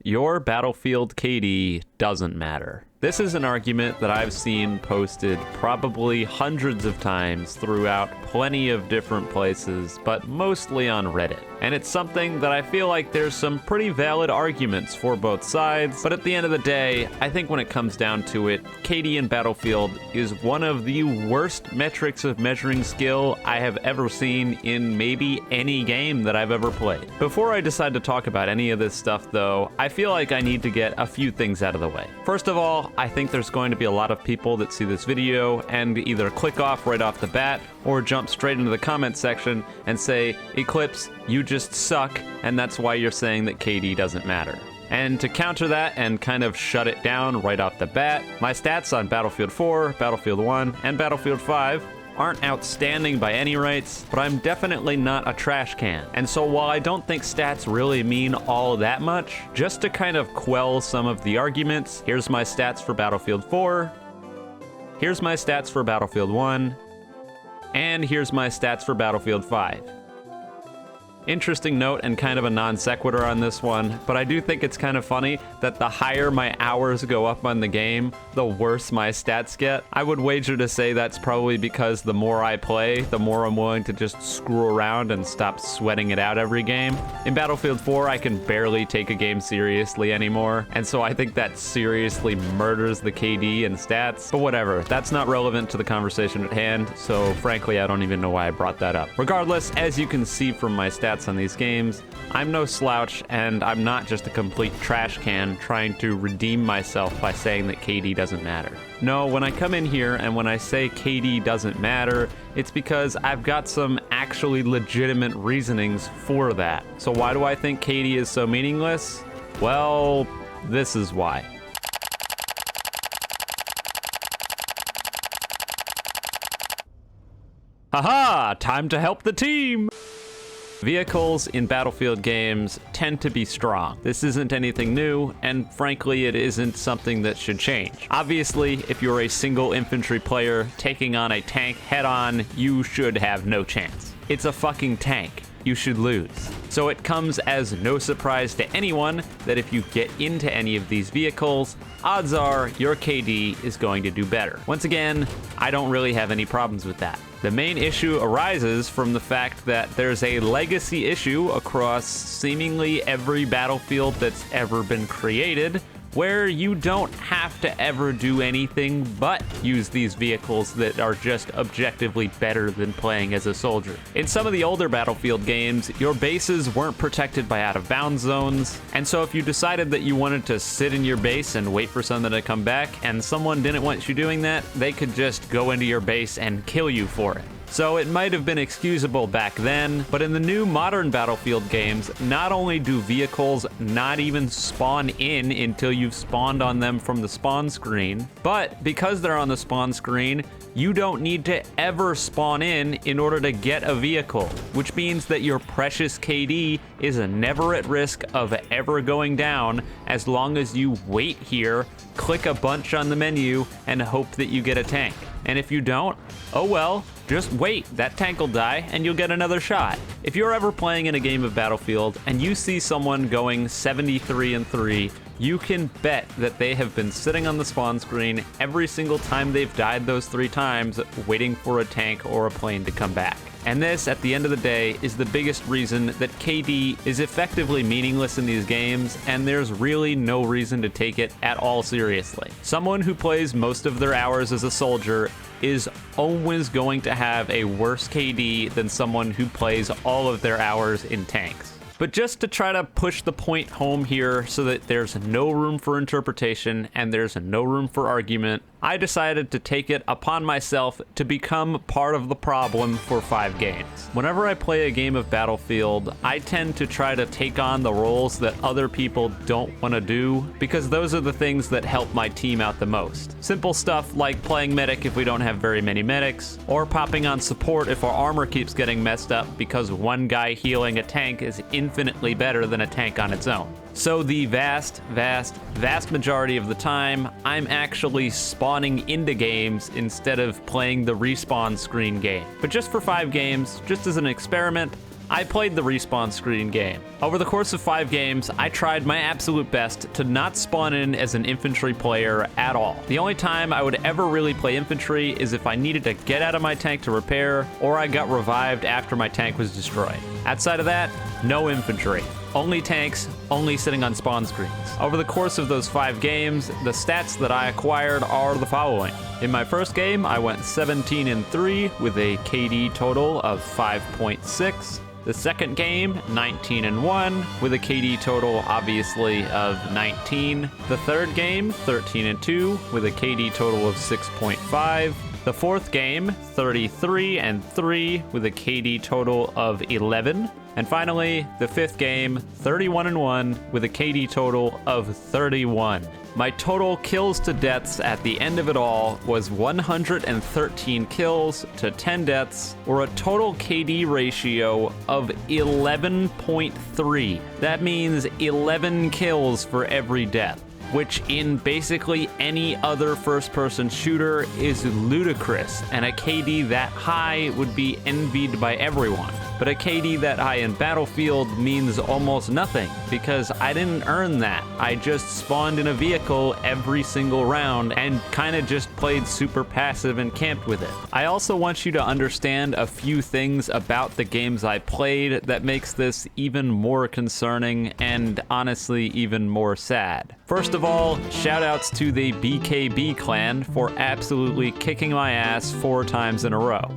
Your Battlefield KD doesn't matter. This is an argument that I've seen posted probably hundreds of times throughout plenty of different places, but mostly on Reddit. And it's something that I feel like there's some pretty valid arguments for both sides, but at the end of the day, I think when it comes down to it, KD in Battlefield is one of the worst metrics of measuring skill I have ever seen in maybe any game that I've ever played. Before I decide to talk about any of this stuff though, I feel like I need to get a few things out of the way. First of all, I think there's going to be a lot of people that see this video and either click off right off the bat or jump straight into the comment section and say, Eclipse, you just suck, and that's why you're saying that KD doesn't matter. And to counter that and kind of shut it down right off the bat, my stats on Battlefield 4, Battlefield 1, and Battlefield 5 aren't outstanding by any rates, but I'm definitely not a trash can. And so while I don't think stats really mean all that much, just to kind of quell some of the arguments, here's my stats for Battlefield 4, here's my stats for Battlefield 1, and here's my stats for Battlefield 5. Interesting note and kind of a non sequitur on this one, but I do think it's kind of funny that the higher my hours go up on the game, the worse my stats get. I would wager to say that's probably because the more I play, the more I'm willing to just screw around and stop sweating it out every game. In Battlefield 4, I can barely take a game seriously anymore, and so I think that seriously murders the KD and stats, but whatever, that's not relevant to the conversation at hand, so frankly, I don't even know why I brought that up. Regardless, as you can see from my stats on these games, I'm no slouch, and I'm not just a complete trash can trying to redeem myself by saying that KD doesn't matter. No, when I come in here and when I say KD doesn't matter, it's because I've got some actually legitimate reasonings for that. So why do I think KD is so meaningless? Well, this is why. Haha! Time to help the team! Vehicles in Battlefield games tend to be strong. This isn't anything new, and frankly, it isn't something that should change. Obviously, if you're a single infantry player taking on a tank head-on, you should have no chance. It's a fucking tank. You should lose. So it comes as no surprise to anyone that if you get into any of these vehicles, odds are your KD is going to do better. Once again, I don't really have any problems with that. The main issue arises from the fact that there's a legacy issue across seemingly every Battlefield that's ever been created, where you don't have to ever do anything but use these vehicles that are just objectively better than playing as a soldier. In some of the older Battlefield games, your bases weren't protected by out-of-bounds zones, and so if you decided that you wanted to sit in your base and wait for something to come back, and someone didn't want you doing that, they could just go into your base and kill you for it. So it might have been excusable back then, but in the new modern Battlefield games, not only do vehicles not even spawn in until you've spawned on them from the spawn screen, but because they're on the spawn screen, you don't need to ever spawn in order to get a vehicle, which means that your precious KD is never at risk of ever going down as long as you wait here, click a bunch on the menu, and hope that you get a tank. And if you don't, oh well, just wait, that tank will die and you'll get another shot. If you're ever playing in a game of Battlefield and you see someone going 73-3, you can bet that they have been sitting on the spawn screen every single time they've died those 3 times, waiting for a tank or a plane to come back. And this, at the end of the day, is the biggest reason that KD is effectively meaningless in these games, and there's really no reason to take it at all seriously. Someone who plays most of their hours as a soldier is always going to have a worse KD than someone who plays all of their hours in tanks. But just to try to push the point home here so that there's no room for interpretation and there's no room for argument, I decided to take it upon myself to become part of the problem for 5 games. Whenever I play a game of Battlefield, I tend to try to take on the roles that other people don't want to do, because those are the things that help my team out the most. Simple stuff like playing medic if we don't have very many medics, or popping on support if our armor keeps getting messed up because one guy healing a tank is infinitely better than a tank on its own. So the vast majority of the time, I'm actually spawning into games instead of playing the respawn screen game. But just for 5 games, just as an experiment, I played the respawn screen game. Over the course of 5 games, I tried my absolute best to not spawn in as an infantry player at all. The only time I would ever really play infantry is if I needed to get out of my tank to repair, or I got revived after my tank was destroyed. Outside of that, no infantry. Only tanks, only sitting on spawn screens. Over the course of those 5 games, the stats that I acquired are the following. In my first game, I went 17-3 with a KD total of 5.6. The second game, 19-1 with a KD total, obviously, of 19. The third game, 13-2 with a KD total of 6.5. The fourth game, 33-3 with a KD total of 11. And finally, the fifth game, 31-1 with a KD total of 31. My total kills to deaths at the end of it all was 113 kills to 10 deaths, or a total KD ratio of 11.3. That means 11 kills for every death, which in basically any other first-person shooter is ludicrous, and a KD that high would be envied by everyone. But a KD that high in Battlefield means almost nothing, because I didn't earn that. I just spawned in a vehicle every single round and kinda just played super passive and camped with it. I also want you to understand a few things about the games I played that makes this even more concerning and honestly even more sad. First of all, shoutouts to the BKB clan for absolutely kicking my ass 4 times in a row.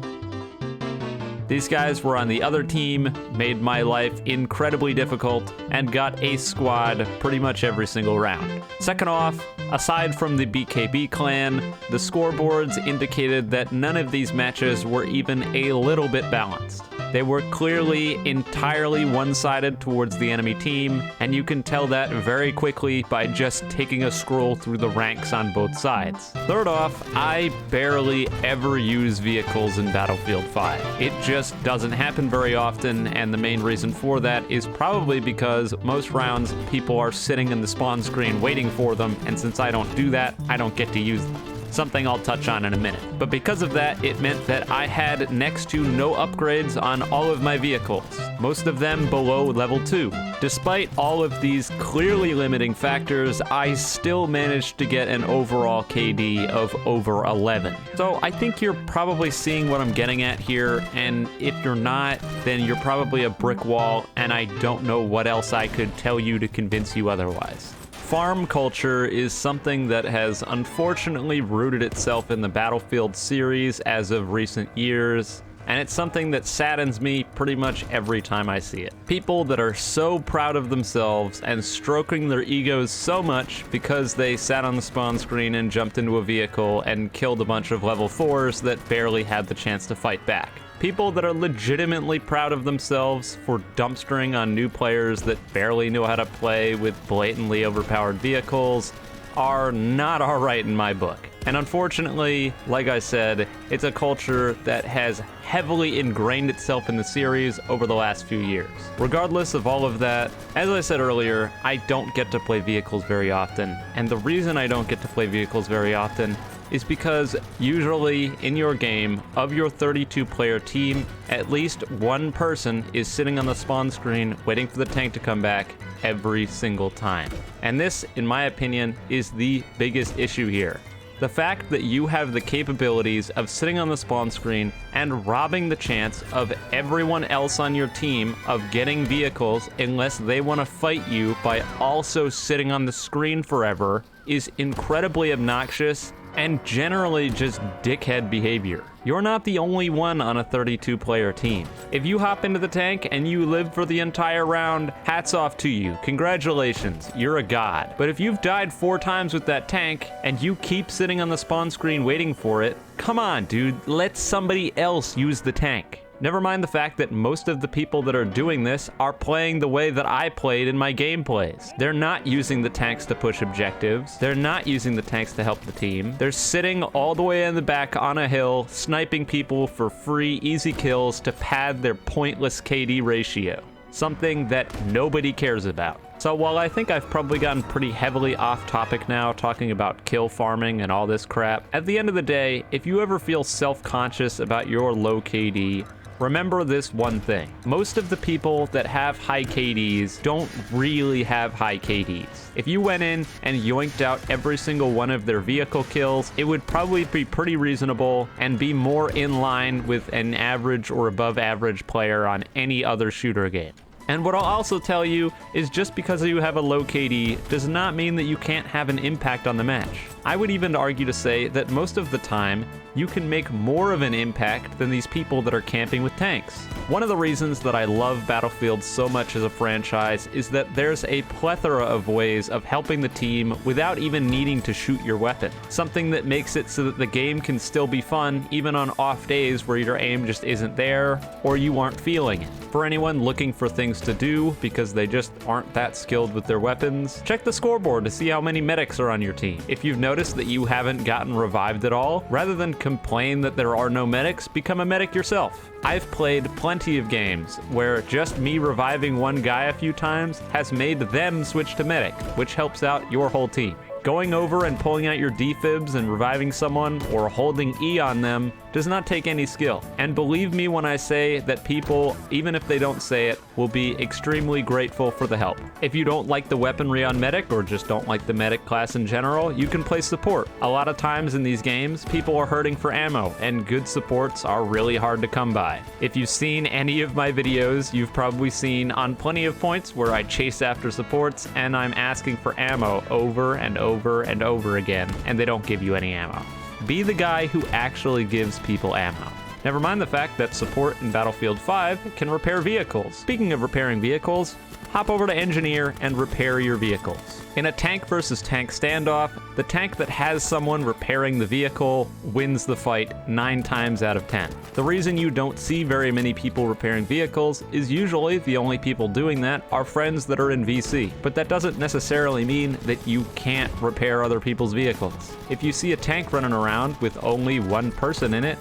These guys were on the other team, made my life incredibly difficult, and got ace squad pretty much every single round. Second off, aside from the BKB clan, the scoreboards indicated that none of these matches were even a little bit balanced. They were clearly entirely one-sided towards the enemy team, and you can tell that very quickly by just taking a scroll through the ranks on both sides. Third off, I barely ever use vehicles in Battlefield 5. It just doesn't happen very often, and the main reason for that is probably because most rounds people are sitting in the spawn screen waiting for them, and since I don't do that, I don't get to use them. Something I'll touch on in a minute. But because of that, it meant that I had next to no upgrades on all of my vehicles, most of them below level 2. Despite all of these clearly limiting factors, I still managed to get an overall KD of over 11. So I think you're probably seeing what I'm getting at here, and if you're not, then you're probably a brick wall, and I don't know what else I could tell you to convince you otherwise. Farm culture is something that has unfortunately rooted itself in the Battlefield series as of recent years, and it's something that saddens me pretty much every time I see it. People that are so proud of themselves and stroking their egos so much because they sat on the spawn screen and jumped into a vehicle and killed a bunch of level 4s that barely had the chance to fight back. People that are legitimately proud of themselves for dumpstering on new players that barely know how to play with blatantly overpowered vehicles are not alright in my book. And unfortunately, like I said, it's a culture that has heavily ingrained itself in the series over the last few years. Regardless of all of that, as I said earlier, I don't get to play vehicles very often. And the reason I don't get to play vehicles very often is because usually in your game, of your 32-player team, at least one person is sitting on the spawn screen waiting for the tank to come back every single time. And this, in my opinion, is the biggest issue here. The fact that you have the capabilities of sitting on the spawn screen and robbing the chance of everyone else on your team of getting vehicles unless they want to fight you by also sitting on the screen forever is incredibly obnoxious and generally just dickhead behavior. You're not the only one on a 32-player team. If you hop into the tank and you live for the entire round, hats off to you. Congratulations, you're a god. But if you've died 4 times with that tank and you keep sitting on the spawn screen waiting for it, come on, dude, let somebody else use the tank. Never mind the fact that most of the people that are doing this are playing the way that I played in my gameplays. They're not using the tanks to push objectives. They're not using the tanks to help the team. They're sitting all the way in the back on a hill, sniping people for free, easy kills to pad their pointless KD ratio. Something that nobody cares about. So while I think I've probably gotten pretty heavily off topic now, talking about kill farming and all this crap, at the end of the day, if you ever feel self-conscious about your low KD, remember this one thing. Most of the people that have high KDs don't really have high KDs. If you went in and yoinked out every single one of their vehicle kills, it would probably be pretty reasonable and be more in line with an average or above average player on any other shooter game. And what I'll also tell you is just because you have a low KD does not mean that you can't have an impact on the match. I would even argue to say that most of the time, you can make more of an impact than these people that are camping with tanks. One of the reasons that I love Battlefield so much as a franchise is that there's a plethora of ways of helping the team without even needing to shoot your weapon. Something that makes it so that the game can still be fun even on off days where your aim just isn't there or you aren't feeling it. For anyone looking for things to do because they just aren't that skilled with their weapons, check the scoreboard to see how many medics are on your team. If you've noticed that you haven't gotten revived at all, rather than complain that there are no medics, become a medic yourself. I've played plenty of games where just me reviving one guy a few times has made them switch to medic, which helps out your whole team. Going over and pulling out your defibs and reviving someone or holding E on them does not take any skill. And believe me when I say that people, even if they don't say it, will be extremely grateful for the help. If you don't like the weaponry on medic or just don't like the medic class in general, you can play support. A lot of times in these games, people are hurting for ammo and good supports are really hard to come by. If you've seen any of my videos, you've probably seen on plenty of points where I chase after supports and I'm asking for ammo over and over and over again, and they don't give you any ammo. Be the guy who actually gives people ammo. Never mind the fact that support in Battlefield 5 can repair vehicles. Speaking of repairing vehicles, hop over to Engineer and repair your vehicles. In a tank versus tank standoff, the tank that has someone repairing the vehicle wins the fight 9 times out of 10. The reason you don't see very many people repairing vehicles is usually the only people doing that are friends that are in VC. But that doesn't necessarily mean that you can't repair other people's vehicles. If you see a tank running around with only one person in it,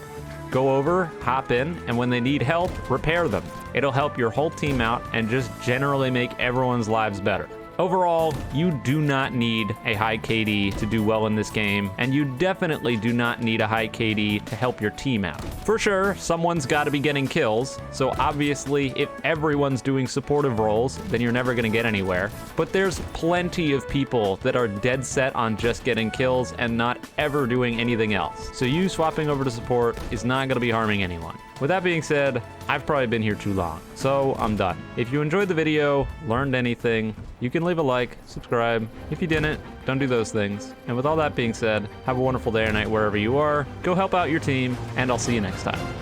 go over, hop in, and when they need help, repair them. It'll help your whole team out and just generally make everyone's lives better. Overall, you do not need a high KD to do well in this game, and you definitely do not need a high KD to help your team out. For sure, someone's got to be getting kills, so obviously if everyone's doing supportive roles, then you're never going to get anywhere. But there's plenty of people that are dead set on just getting kills and not ever doing anything else. So you swapping over to support is not going to be harming anyone. With that being said, I've probably been here too long, so I'm done. If you enjoyed the video, learned anything, you can leave a like, subscribe. If you didn't, don't do those things. And with all that being said, have a wonderful day or night wherever you are. Go help out your team, and I'll see you next time.